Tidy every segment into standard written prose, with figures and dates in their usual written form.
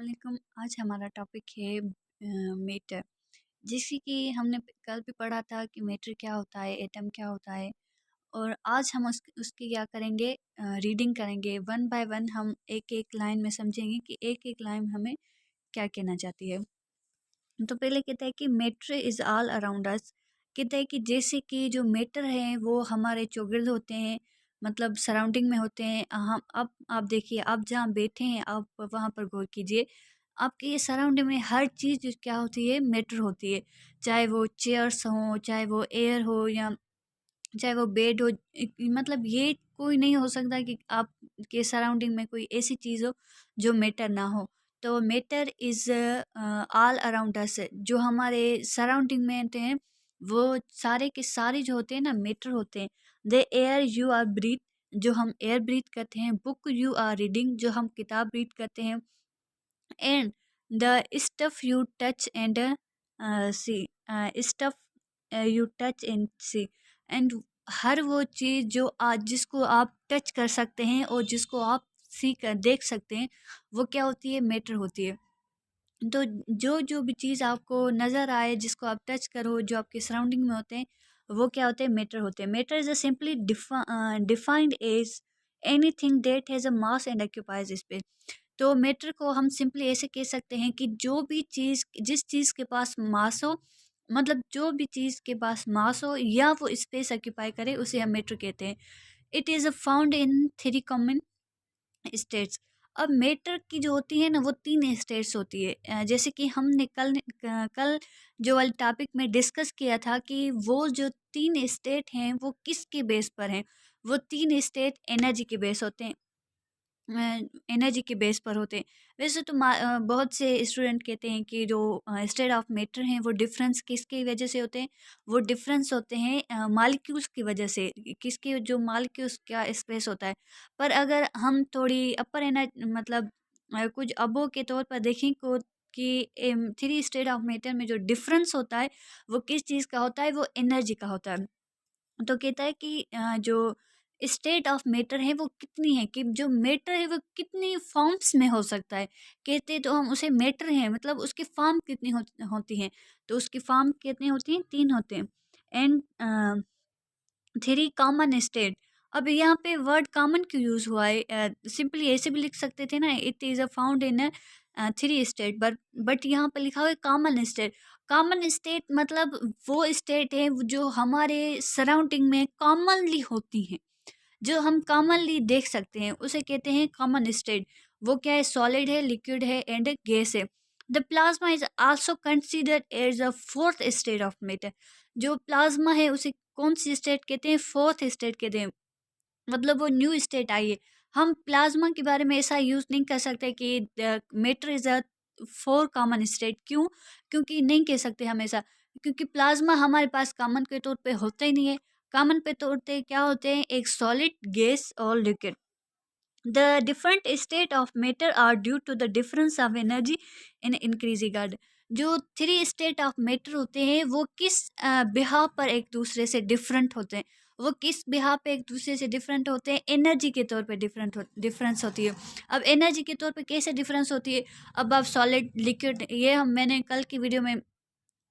वालेकुम। आज हमारा टॉपिक है मैटर। जैसे कि हमने कल भी पढ़ा था कि मैटर क्या होता है, एटम क्या होता है। और आज हम उसकी क्या करेंगे, रीडिंग करेंगे। वन बाय वन हम एक एक लाइन में समझेंगे कि एक एक लाइन हमें क्या कहना चाहती है। तो पहले कहता है कि matter is all around us. कहता है कि जैसे कि जो मैटर हैं वो हमारे चौगिर्द होते हैं, मतलब सराउंडिंग में होते हैं। हम अब आप देखिए, आप जहाँ बैठे हैं आप वहाँ पर गौर कीजिए। आपके ये सराउंडिंग में हर चीज़ क्या होती है, मैटर होती है। चाहे वो चेयर्स हों, चाहे वो एयर हो, या चाहे वो बेड हो। मतलब ये कोई नहीं हो सकता कि आपके सराउंडिंग में कोई ऐसी चीज़ हो जो मैटर ना हो। तो matter is all around us. जो हमारे सराउंडिंग में होते हैं वो सारे के सारे जो होते हैं ना, मैटर होते हैं। The air you are breathe, जो हम एयर ब्रीथ करते हैं। बुक यू आर रीडिंग, जो हम किताब रीड करते हैं। And the stuff you touch and see, stuff you touch and see. And हर वो चीज़ जो आज जिसको आप टच कर सकते हैं और जिसको आप सी कर देख सकते हैं, वो क्या होती है, मैटर होती है। तो जो जो भी चीज़ आपको नज़र आए, जिसको आप टच करो, जो आपके सराउंडिंग में होते हैं, वो क्या होते हैं, मैटर होते हैं। Matter is a simply defined as anything that has a mass and occupies space. तो मैटर को हम सिंपली ऐसे कह सकते हैं कि जो भी चीज़, जिस चीज़ के पास मास हो, मतलब जो भी चीज़ के पास मास हो या वो स्पेस ऑक्यूपाई करे, उसे हम मैटर कहते हैं। It is found in three common states. अब मैटर की जो होती है ना, वो तीन स्टेट्स होती है। जैसे कि हमने कल जो वाले टॉपिक में डिस्कस किया था कि वो जो तीन स्टेट हैं वो किसके बेस पर हैं। वो तीन स्टेट एनर्जी के बेस होते हैं, एनर्जी के बेस पर होते हैं। वैसे तो बहुत से स्टूडेंट कहते हैं कि जो स्टेट ऑफ मैटर हैं वो डिफरेंस किसकी वजह से होते हैं। वो डिफरेंस होते हैं मालिक्यूल्स की वजह से। किसके, जो मालिक्यूल्स का स्पेस होता है। पर अगर हम थोड़ी अपर एनर्जी, मतलब कुछ अबो के तौर पर देखें को कि थ्री स्टेट ऑफ मैटर में जो डिफरेंस होता है वो किस चीज़ का होता है, वो एनर्जी का होता है। तो कहता है कि जो स्टेट ऑफ मैटर है वो कितनी है, कि जो मैटर है वो कितनी फॉर्म्स में हो सकता है। कहते तो हम उसे मैटर है, मतलब उसकी फॉर्म कितनी होती हैं। तो उसकी फॉर्म कितनी होती हैं, तीन होते हैं। And three common state. अब यहाँ पे वर्ड कॉमन क्यों यूज हुआ है, सिंपली ऐसे भी लिख सकते थे ना, it is a found in three state, but यहाँ पे लिखा हुआ है कॉमन स्टेट। कॉमन स्टेट मतलब वो स्टेट है जो हमारे सराउंडिंग में कॉमनली होती हैं, जो हम कॉमनली देख सकते हैं, उसे कहते हैं कॉमन स्टेट। वो क्या है, सॉलिड है, लिक्विड है एंड गैस है। The plasma is also considered as a fourth state of matter. जो प्लाज्मा है उसे कौन सी स्टेट कहते हैं, फोर्थ स्टेट कहते हैं। मतलब वो न्यू स्टेट आई है। हम प्लाज्मा के बारे में ऐसा यूज़ नहीं कर सकते कि matter is a four common state. क्यों? क्योंकि नहीं कह सकते हम ऐसा, क्योंकि प्लाज्मा हमारे पास कॉमन के तौर पे होता ही नहीं है। कॉमन पे तौर पे क्या होते हैं, एक सॉलिड, गैस और liquid. The different state of matter are due to the difference of energy in increasing order। जो थ्री स्टेट ऑफ मैटर होते हैं वो किस बिहाव पर एक दूसरे से डिफरेंट होते हैं। वो किस बिहाव पे एक दूसरे से डिफरेंट होते हैं, एनर्जी के तौर पे डिफरेंस होती है। अब एनर्जी के तौर पे कैसे डिफरेंस होती है, अब आप सॉलिड, लिक्विड, ये हम मैंने कल की वीडियो में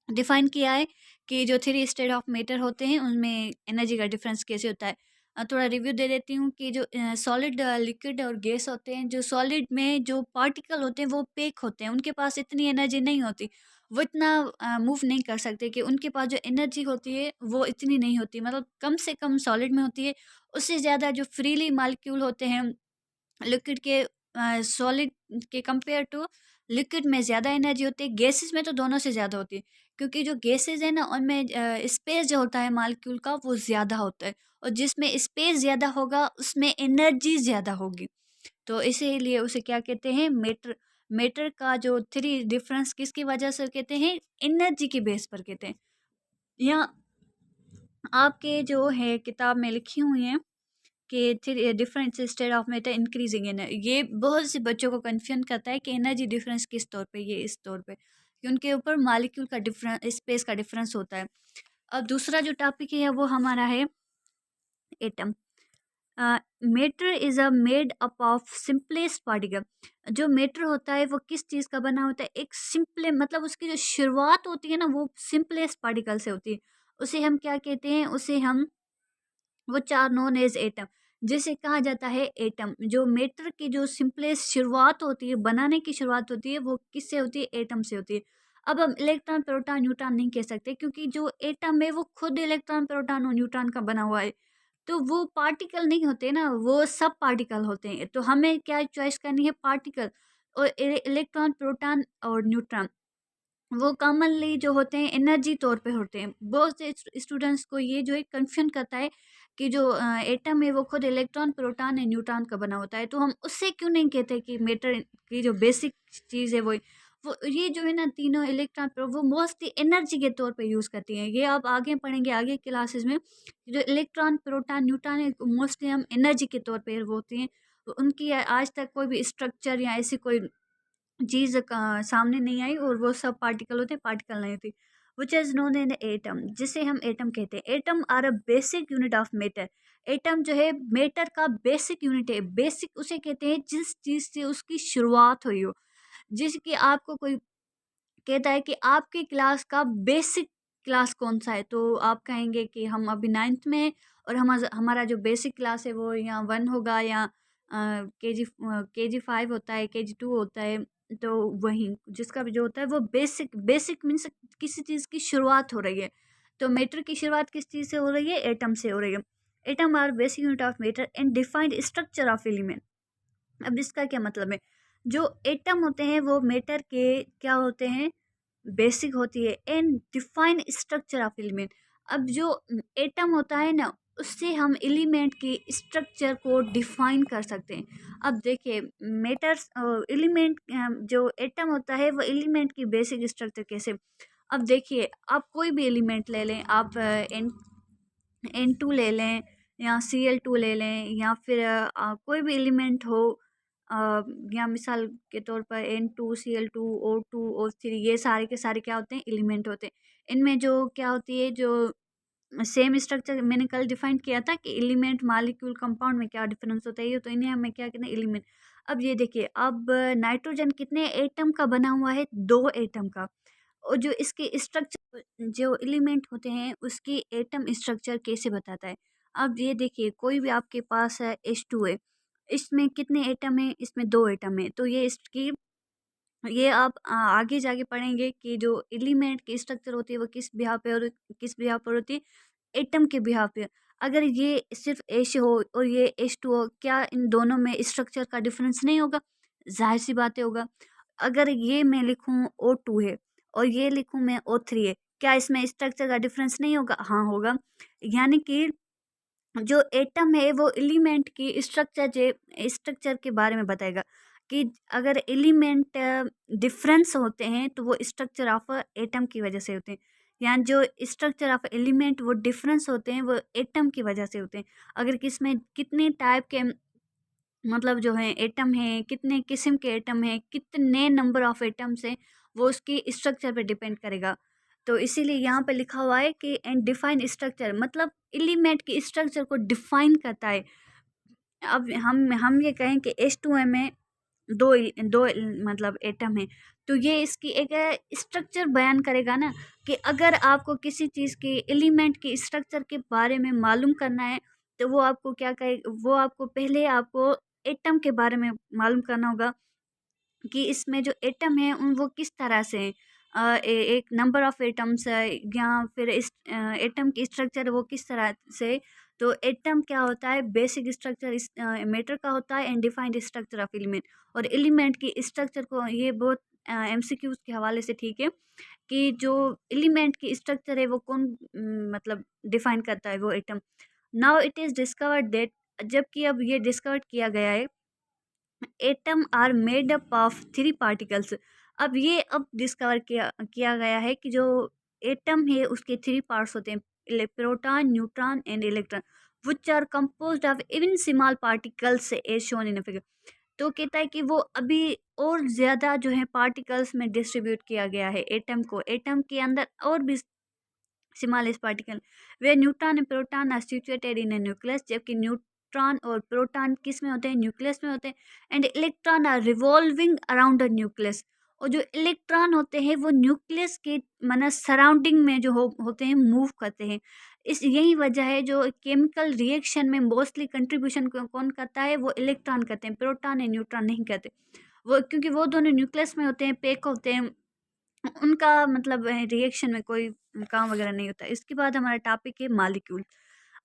डिफाइन किया है कि जो थ्री स्टेट ऑफ मैटर होते हैं उनमें एनर्जी का डिफरेंस कैसे होता है। थोड़ा रिव्यू दे देती हूँ कि जो सॉलिड, लिक्विड और गैस होते हैं, जो सॉलिड में जो पार्टिकल होते हैं वो पेक होते हैं, उनके पास इतनी एनर्जी नहीं होती। वो इतना मूव नहीं कर सकते, कि उनके पास जो एनर्जी होती है वो इतनी नहीं होती, मतलब कम से कम सॉलिड में होती है। उससे ज़्यादा जो फ्रीली मालिक्यूल होते हैं लिक्विड के, सॉलिड के कंपेयर टू लिक्विड में ज़्यादा एनर्जी होती है। गैसेस में तो दोनों से ज़्यादा होती है, क्योंकि जो गैसेस है ना उनमें स्पेस जो होता है मालिक्यूल का वो ज़्यादा होता है, और जिसमें स्पेस ज़्यादा होगा उसमें एनर्जी ज़्यादा होगी। तो इसीलिए उसे क्या कहते हैं, मैटर। मैटर का जो थ्री डिफरेंस किसकी वजह से कहते हैं, एनर्जी के बेस पर कहते हैं। यहाँ आपके जो है किताब में लिखी हुई है कि three different state of matter increasing in, ये बहुत से बच्चों को कन्फ्यूजन करता है कि एनर्जी डिफरेंस किस तौर पे, ये इस तौर पे कि उनके ऊपर मालिक्यूल का डिफरेंस, स्पेस का डिफरेंस होता है। अब दूसरा जो टॉपिक है वो हमारा है atom. Matter is a made up of simplest particle. जो मैटर होता है वो किस चीज़ का बना होता है, एक सिंपले मतलब उसकी जो शुरुआत होती है ना वो सिंपलेस्ट पार्टिकल से होती है। उसे हम क्या कहते हैं, उसे हम वो चार नोन एज एटम, जिसे कहा जाता है एटम। जो मैटर की जो सिंपलेस्ट शुरुआत होती है, बनाने की शुरुआत होती है, वो किससे होती है, एटम से होती है। अब हम इलेक्ट्रॉन प्रोटॉन न्यूट्रॉन नहीं कह सकते, क्योंकि जो एटम है वो खुद इलेक्ट्रॉन प्रोटॉन और न्यूट्रॉन का बना हुआ है। तो वो पार्टिकल नहीं होते ना, वो सब पार्टिकल होते हैं। तो हमें क्या चॉइस करनी है, पार्टिकल। और इलेक्ट्रॉन प्रोटॉन और न्यूट्रॉन वो कॉमनली जो होते हैं एनर्जी तौर पे होते हैं। बहुत से स्टूडेंट्स को ये जो है कन्फ्यूजन करता है कि जो एटम है वो खुद इलेक्ट्रॉन प्रोटॉन और न्यूट्रॉन का बना होता है। तो हम उससे क्यों नहीं कहते कि मैटर की जो बेसिक चीज़ है वो ये जो है ना तीनों इलेक्ट्रॉन वो मोस्टली एनर्जी के तौर पे यूज़ करती हैं। ये आप आगे पढ़ेंगे आगे क्लासेस में। जो इलेक्ट्रॉन प्रोटॉन न्यूट्रॉन है मोस्टली हम एनर्जी के तौर पे वो होती हैं। तो उनकी आज तक कोई भी स्ट्रक्चर या ऐसी कोई चीज़ का सामने नहीं आई, और वो सब पार्टिकल होते हैं, पार्टिकल नहीं होती। Which is known an atom, जिसे हम एटम कहते हैं। Atom are a basic unit of matter. Atom जो है मैटर का बेसिक यूनिट है। बेसिक उसे कहते हैं जिस चीज़ से उसकी शुरुआत हुई हो। जिसकी आपको कोई कहता है कि आपकी क्लास का बेसिक क्लास कौन सा है, तो आप कहेंगे कि हम अभी नाइन्थ में हैं, और हमारा जो बेसिक क्लास है वो या वन होगा, या के जी फाइव होता है, KG 2 होता है। तो वही जिसका भी जो होता है वो बेसिक, बेसिक मीन्स किसी चीज़ की शुरुआत हो रही है। तो मैटर की शुरुआत किस चीज़ से हो रही है, एटम से हो रही है। Atom are basic unit of matter and defined structure of element. अब इसका क्या मतलब है, जो एटम होते हैं वो मैटर के क्या होते हैं, बेसिक होती है, and define structure of element. अब जो एटम होता है ना, उससे हम एलिमेंट की स्ट्रक्चर को डिफाइन कर सकते हैं। अब देखिए मेटर्स एलिमेंट, जो एटम होता है वो एलिमेंट की बेसिक स्ट्रक्चर कैसे। अब देखिए आप कोई भी एलिमेंट ले लें, आप N2 ले लें, या Cl2 ले लें, या फिर कोई भी एलिमेंट हो, अ, या मिसाल के तौर पर N2 Cl2 O2 O3, ये सारे के सारे क्या होते हैं, एलिमेंट होते हैं। इनमें जो क्या होती है, जो सेम स्ट्रक्चर मैंने कल डिफाइन किया था कि एलिमेंट मालिक्यूल कंपाउंड में क्या डिफरेंस होता है, ये तो इन्हें हमें क्या कहते हैं, एलिमेंट। अब ये देखिए, अब नाइट्रोजन कितने एटम का बना हुआ है, 2 एटम का। और जो इसके स्ट्रक्चर, जो एलिमेंट होते हैं उसकी एटम स्ट्रक्चर कैसे बताता है। अब ये देखिए कोई भी आपके पास है H2 है, इसमें कितने एटम है, इसमें 2 एटम है। तो ये इसकी, ये आप आगे जाके पढ़ेंगे कि जो एलिमेंट की स्ट्रक्चर होती है वो किस बिहाव पे और किस बिहाव पर होती है, एटम के बिहाव पे। अगर ये सिर्फ H हो और ये H2 हो, क्या इन दोनों में स्ट्रक्चर का डिफरेंस नहीं होगा, जाहिर सी बातें होगा। अगर ये मैं लिखूं O2 है और ये लिखूं मैं O3 है, क्या इसमें स्ट्रक्चर का डिफरेंस नहीं होगा, हाँ होगा। यानी कि जो एटम है वो एलिमेंट की स्ट्रक्चर के बारे में बताएगा कि अगर एलिमेंट डिफरेंस होते हैं तो वो स्ट्रक्चर ऑफ एटम की वजह से होते हैं। यानी जो स्ट्रक्चर ऑफ एलिमेंट वो डिफरेंस होते हैं वो एटम की वजह से होते हैं। अगर किसमें कितने टाइप के मतलब जो है एटम है, कितने किस्म के एटम है, कितने नंबर ऑफ एटम्स हैं, वो उसकी स्ट्रक्चर पे डिपेंड करेगा। तो इसीलिए यहाँ पे लिखा हुआ है कि एंड डिफाइन स्ट्रक्चर, मतलब एलिमेंट की स्ट्रक्चर को डिफाइन करता है। अब हम ये कहें कि H2 में दो मतलब एटम है, तो ये इसकी एक स्ट्रक्चर बयान करेगा ना, कि अगर आपको किसी चीज़ के एलिमेंट की स्ट्रक्चर के बारे में मालूम करना है, तो वो आपको क्या कहे, वो आपको पहले आपको एटम के बारे में मालूम करना होगा कि इसमें जो एटम है उन वो किस तरह से हैं। एक नंबर ऑफ एटम्स है, या फिर इस एटम की स्ट्रक्चर वो किस तरह से। तो एटम क्या होता है, बेसिक स्ट्रक्चर इस मैटर का होता है, and defined structure of element. और एलिमेंट की स्ट्रक्चर को ये बहुत MCQs के हवाले से ठीक है, कि जो एलिमेंट की स्ट्रक्चर है वो कौन मतलब डिफाइन करता है, वो atom. Now it is discovered that, जबकि अब ये डिस्कवर किया गया है, atom are made up of 3 particles. अब ये अब डिस्कवर किया गया है कि जो एटम है उसके 3 पार्ट्स होते हैं, proton neutron and electron, which are composed of even small particles as shown in figure. तो कहता है कि वो अभी और ज़्यादा जो है पार्टिकल्स में डिस्ट्रीब्यूट किया गया है एटम को, एटम के अंदर और भी स्मॉलेस्ट पार्टिकल, वे neutron and proton are situated in a nucleus, जबकि इलेक्ट्रॉन और प्रोटॉन किस में होते हैं, न्यूक्लियस में होते हैं। And electron are revolving around the nucleus, और जो इलेक्ट्रॉन होते हैं वो न्यूक्लियस के माना सराउंडिंग में जो होते हैं, मूव करते हैं। इस यही वजह है जो केमिकल रिएक्शन में मोस्टली कंट्रीब्यूशन कौन करता है, वो इलेक्ट्रॉन करते हैं, प्रोटॉन एंड न्यूट्रॉन नहीं करते। वो क्योंकि वो दोनों न्यूक्लियस में होते हैं, पैक होते हैं, उनका मतलब रिएक्शन में कोई काम वगैरह नहीं होता। इसके बाद हमारा टॉपिक है मालिक्यूल।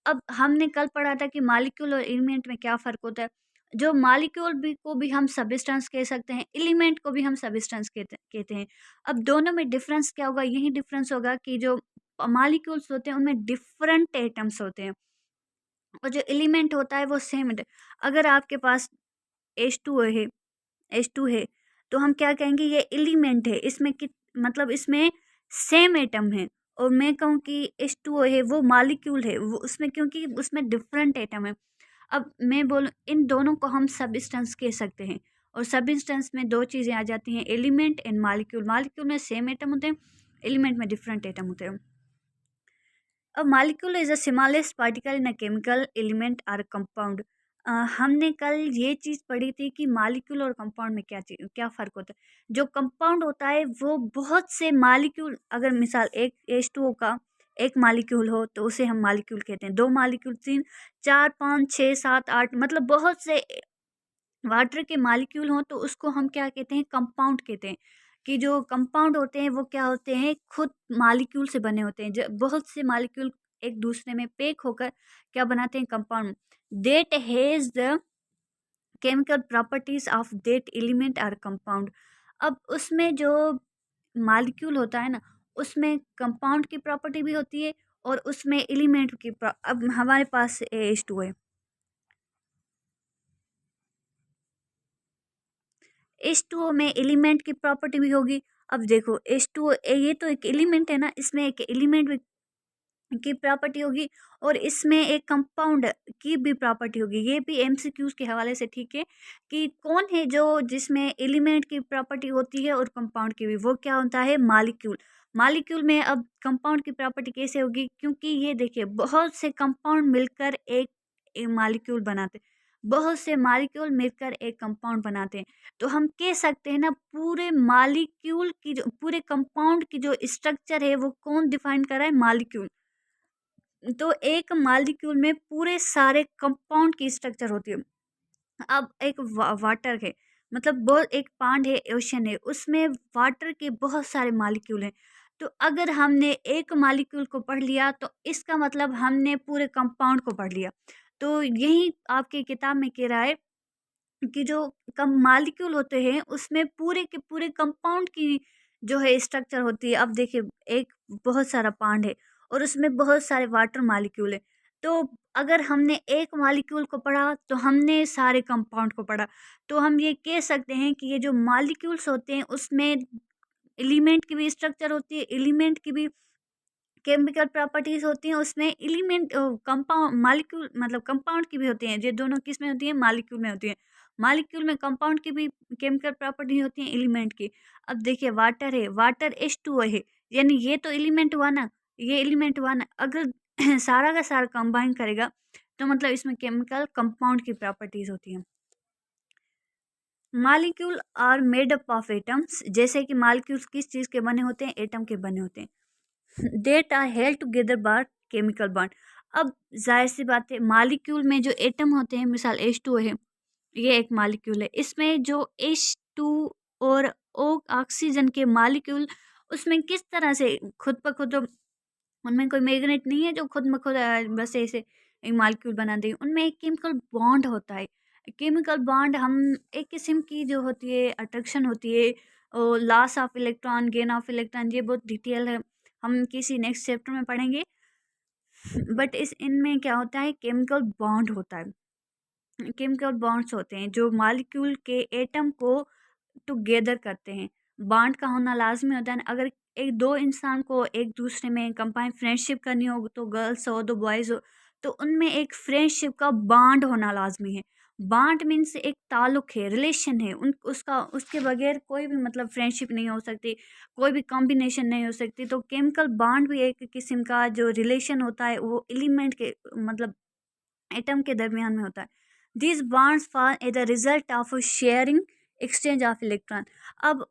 अब हमने कल पढ़ा था कि मालिक्यूल और एलिमेंट में क्या फ़र्क होता है। जो मालिक्यूल भी हम सब्सटेंस कह सकते हैं, एलिमेंट को भी हम सब्सटेंस कहते हैं। अब दोनों में डिफरेंस क्या होगा, यही डिफरेंस होगा कि जो मालिक्यूल्स होते हैं उनमें डिफरेंट एटम्स होते हैं, और जो एलिमेंट होता है वो सेम है। अगर आपके पास H2 है, H2 है, तो हम क्या कहेंगे, ये एलिमेंट है, इसमें मतलब इसमें सेम एटम है। और मैं कहूँ कि H2O है, वो मॉलिक्यूल है, वो उसमें क्योंकि उसमें डिफरेंट एटम है। अब मैं बोलूँ, इन दोनों को हम सब्सटेंस कह सकते हैं, और सब्सटेंस में दो चीज़ें आ जाती हैं, एलिमेंट एंड मॉलिक्यूल। मॉलिक्यूल में सेम एटम होते हैं, एलिमेंट में डिफरेंट एटम होते हैं। अब molecule is a smallest particle in a chemical element और कंपाउंड। हमने कल ये चीज़ पढ़ी थी कि मॉलिक्यूल और कंपाउंड में क्या फ़र्क होता है। जो कंपाउंड होता है वो बहुत से मॉलिक्यूल, अगर मिसाल एक H2O का एक मॉलिक्यूल हो तो उसे हम मॉलिक्यूल कहते हैं। दो मॉलिक्यूल, तीन, चार, पाँच, छः, सात, आठ, मतलब बहुत से वाटर के मॉलिक्यूल हों तो उसको हम क्या कहते हैं, कंपाउंड कहते हैं। कि जो कंपाउंड होते हैं वो क्या होते हैं, खुद मॉलिक्यूल से बने होते हैं। बहुत से मॉलिक्यूल एक दूसरे में पैक होकर क्या बनाते हैं, compound. That has the chemical properties of that element और कंपाउंड। अब उसमें जो मॉलिक्यूल होता है ना, उसमें कंपाउंड की प्रॉपर्टी भी होती है और उसमें एलिमेंट की अब हमारे पास H2 है, H2O में एलिमेंट की प्रॉपर्टी भी होगी। अब देखो H2O ये तो एक एलिमेंट है ना, इसमें एक एलिमेंट की प्रॉपर्टी होगी और इसमें एक कंपाउंड की भी प्रॉपर्टी होगी। ये भी एमसीक्यूज के हवाले से ठीक है कि कौन है जो जिसमें एलिमेंट की प्रॉपर्टी होती है और कंपाउंड की भी, वो क्या होता है, मॉलिक्यूल। मॉलिक्यूल में अब कंपाउंड की प्रॉपर्टी कैसे होगी, क्योंकि ये देखिए बहुत से कंपाउंड मिलकर एक मॉलिक्यूल बनाते, बहुत से मॉलिक्यूल मिलकर एक कंपाउंड बनाते हैं। तो हम कह सकते हैं ना, पूरे मॉलिक्यूल की जो पूरे कंपाउंड की जो स्ट्रक्चर है वो कौन डिफाइन कर रहा है, मॉलिक्यूल। तो एक मॉलिक्यूल में पूरे सारे कंपाउंड की स्ट्रक्चर होती है। अब एक वाटर है, मतलब बहुत एक पांड है, ओशन है, उसमें वाटर के बहुत सारे मॉलिक्यूल हैं। तो अगर हमने एक मॉलिक्यूल को पढ़ लिया तो इसका मतलब हमने पूरे कंपाउंड को पढ़ लिया। तो यही आपकी किताब में कह रहा है कि जो कम मॉलिक्यूल होते हैं उसमें पूरे के पूरे कंपाउंड की जो है स्ट्रक्चर होती है। अब देखिए एक बहुत सारा पांड है और उसमें बहुत सारे वाटर मॉलिक्यूल है। तो अगर हमने एक मॉलिक्यूल को पढ़ा तो हमने सारे कंपाउंड को पढ़ा। तो हम ये कह सकते हैं कि ये जो मॉलिक्यूल्स होते हैं उसमें एलिमेंट की भी स्ट्रक्चर होती है, एलिमेंट की भी केमिकल प्रॉपर्टीज होती हैं, उसमें एलिमेंट कंपाउंड मॉलिक्यूल मतलब कंपाउंड की भी होती हैं। ये दोनों किस में होती हैं, मॉलिक्यूल में होती हैं। मॉलिक्यूल में कंपाउंड की भी केमिकल प्रॉपर्टी होती हैं, एलिमेंट की। अब देखिए वाटर है, वाटर H2O है, यानी ये तो एलिमेंट हुआ ना, ये एलिमेंट हुआ ना। अगर सारा का सारा कंबाइन करेगा तो मतलब इसमें केमिकल कंपाउंड की प्रॉपर्टीज होती हैं। Molecule are made up of atoms, जैसे कि मॉलिक्यूल्स किस चीज़ के बने होते हैं, एटम के बने होते हैं। That are held together by chemical bond. अब जाहिर सी बात है, मॉलिक्यूल में जो एटम होते हैं, मिसाल H2O है, ये एक मॉलिक्यूल है, इसमें जो H2 और O ऑक्सीजन के मॉलिक्यूल, उसमें किस तरह से खुद ब खुद, उनमें कोई मैग्नेट नहीं है जो खुद ब खुद बस ऐसे एक मॉलिक्यूल बना दे। उनमें एक केमिकल बॉन्ड होता है। केमिकल बॉन्ड हम एक किस्म की जो होती है अट्रैक्शन होती है, और loss of electron, gain of electron, ये बहुत डिटेल है, हम किसी नेक्स्ट चैप्टर में पढ़ेंगे। बट इस इनमें क्या होता है, केमिकल बॉन्ड होता है। केमिकल बॉन्ड्स होते हैं जो मॉलिक्यूल के एटम को टुगेदर करते हैं। बॉन्ड का होना लाजमी होता है ना। अगर एक दो इंसान को एक दूसरे में कंबाइन फ्रेंडशिप करनी हो, तो गर्ल्स हो, दो बॉयज़ हो, तो उनमें एक फ्रेंडशिप का बॉन्ड होना लाजमी है। बॉन्ड मीन्स एक ताल्लुक है, रिलेशन है, उन उसका उसके बगैर कोई भी मतलब फ्रेंडशिप नहीं हो सकती, कोई भी कॉम्बिनेशन नहीं हो सकती। तो केमिकल बॉन्ड भी एक किस्म का जो रिलेशन होता है वो एलिमेंट के मतलब एटम के दरमियान में होता है। This bonds for a the result of sharing exchange of electron. अब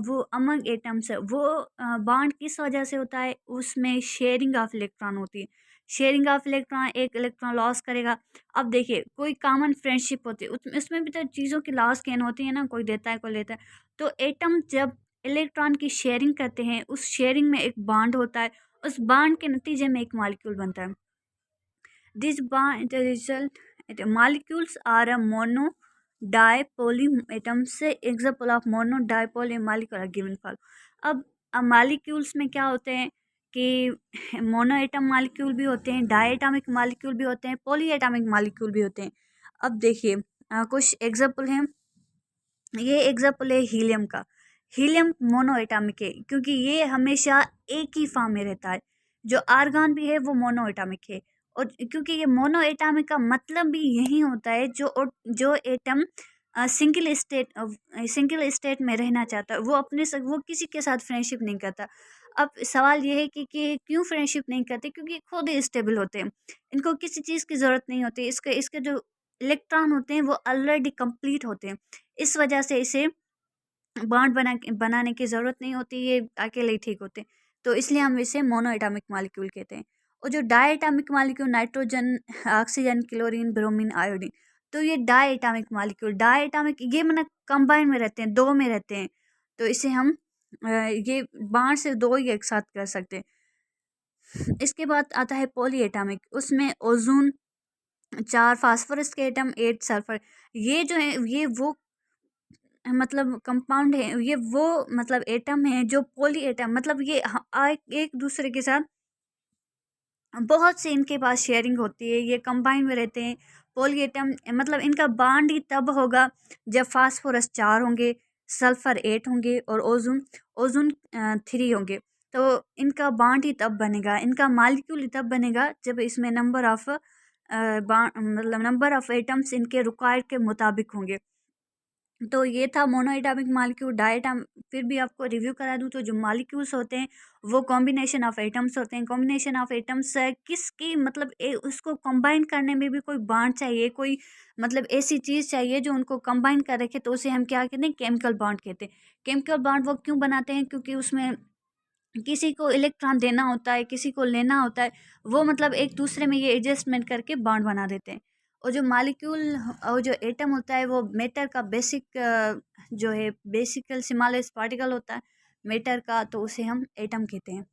वो अमंग एटम्स है, वो बॉन्ड किस वजह से होता है, उसमें शेयरिंग ऑफ इलेक्ट्रॉन होती है। शेयरिंग ऑफ इलेक्ट्रॉन, एक इलेक्ट्रॉन लॉस करेगा। अब देखिए कोई कॉमन फ्रेंडशिप होती है, उसमें भी तो चीज़ों की लॉस गेन होती है ना, कोई देता है कोई लेता है। तो एटम जब इलेक्ट्रॉन की शेयरिंग करते हैं, उस शेयरिंग में एक बॉन्ड होता है, उस बॉन्ड के नतीजे में एक मॉलिक्यूल बनता है। This bond result molecules are a mono dipoly atom से example of mono dipoly molecule are given for। अब मॉलिक्यूल्स में क्या होते हैं कि मोनो एटम मॉलिक्यूल भी होते हैं, डाई एटॉमिक मॉलिक्यूल भी होते हैं, पॉली एटॉमिक मॉलिक्यूल भी होते हैं। अब देखिए कुछ एग्जाम्पल हैं। ये एग्जाम्पल है हीलियम का। हीलियम मोनो एटॉमिक है क्योंकि ये हमेशा एक ही फॉर्म में रहता है। जो आर्गन भी है वो मोनो एटॉमिक है, और क्योंकि ये मोनो एटॉमिक का मतलब भी यही होता है, जो एटम सिंगल स्टेट में रहना चाहता है, वो वो किसी के साथ फ्रेंडशिप नहीं करता। अब सवाल ये है कि क्यों फ्रेंडशिप नहीं करते, क्योंकि खुद स्टेबल होते हैं, इनको किसी चीज़ की ज़रूरत नहीं होती। इसके इसके जो इलेक्ट्रॉन होते हैं वो ऑलरेडी कंप्लीट होते हैं, इस वजह से इसे बॉन्ड बनाने की ज़रूरत नहीं होती, ये अकेले ही ठीक होते हैं। तो इसलिए हम इसे मोनो एटॉमिक मॉलिक्यूल कहते हैं। और जो diatomic molecule, nitrogen, oxygen, chlorine, bromine, iodine, तो ये diatomic molecule, diatomic ये मतलब कंबाइन में रहते हैं, दो में रहते हैं। तो इसे हम ये बाढ़ से दो ही एक साथ कर सकते हैं। इसके बाद आता है पॉली एटॉमिक, उसमें ओजोन, 4 फास्फोरस के एटम, 8 सल्फर। ये जो है ये वो मतलब कंपाउंड है, ये वो मतलब एटम है जो पॉली एटम मतलब ये एक दूसरे के साथ बहुत से इनके पास शेयरिंग होती है, ये कंबाइन में रहते हैं। पॉली एटम मतलब इनका बॉन्ड ही तब होगा जब फास्फोरस 4 होंगे, सल्फर 8 होंगे और ओजोन ओजोन 3 होंगे। तो इनका बॉन्ड ही तब बनेगा, इनका मॉलिक्यूल ही तब बनेगा जब इसमें नंबर ऑफ मतलब नंबर ऑफ एटम्स इनके रिक्वायर्ड के मुताबिक होंगे। तो ये था मोनो एटॉमिक मॉलिक्यूल, डायटम। फिर भी आपको रिव्यू करा दूं तो जो मॉलिक्यूल्स होते हैं वो कॉम्बिनेशन ऑफ एटम्स होते हैं। कॉम्बिनेशन ऑफ एटम्स किसकी मतलब उसको कंबाइन करने में भी कोई बॉन्ड चाहिए, कोई मतलब ऐसी चीज़ चाहिए जो उनको कंबाइन कर रखे, तो उसे हम क्या कहते हैं, केमिकल बॉन्ड कहते हैं। केमिकल बॉन्ड वो क्यों बनाते हैं, क्योंकि उसमें किसी को इलेक्ट्रॉन देना होता है, किसी को लेना होता है, वो मतलब एक दूसरे में ये एडजस्टमेंट करके बॉन्ड बना देते हैं। और जो मॉलिक्यूल और जो एटम होता है वो मैटर का बेसिक जो है बेसिकल स्मॉलेस्ट पार्टिकल होता है मैटर का, तो उसे हम एटम कहते हैं।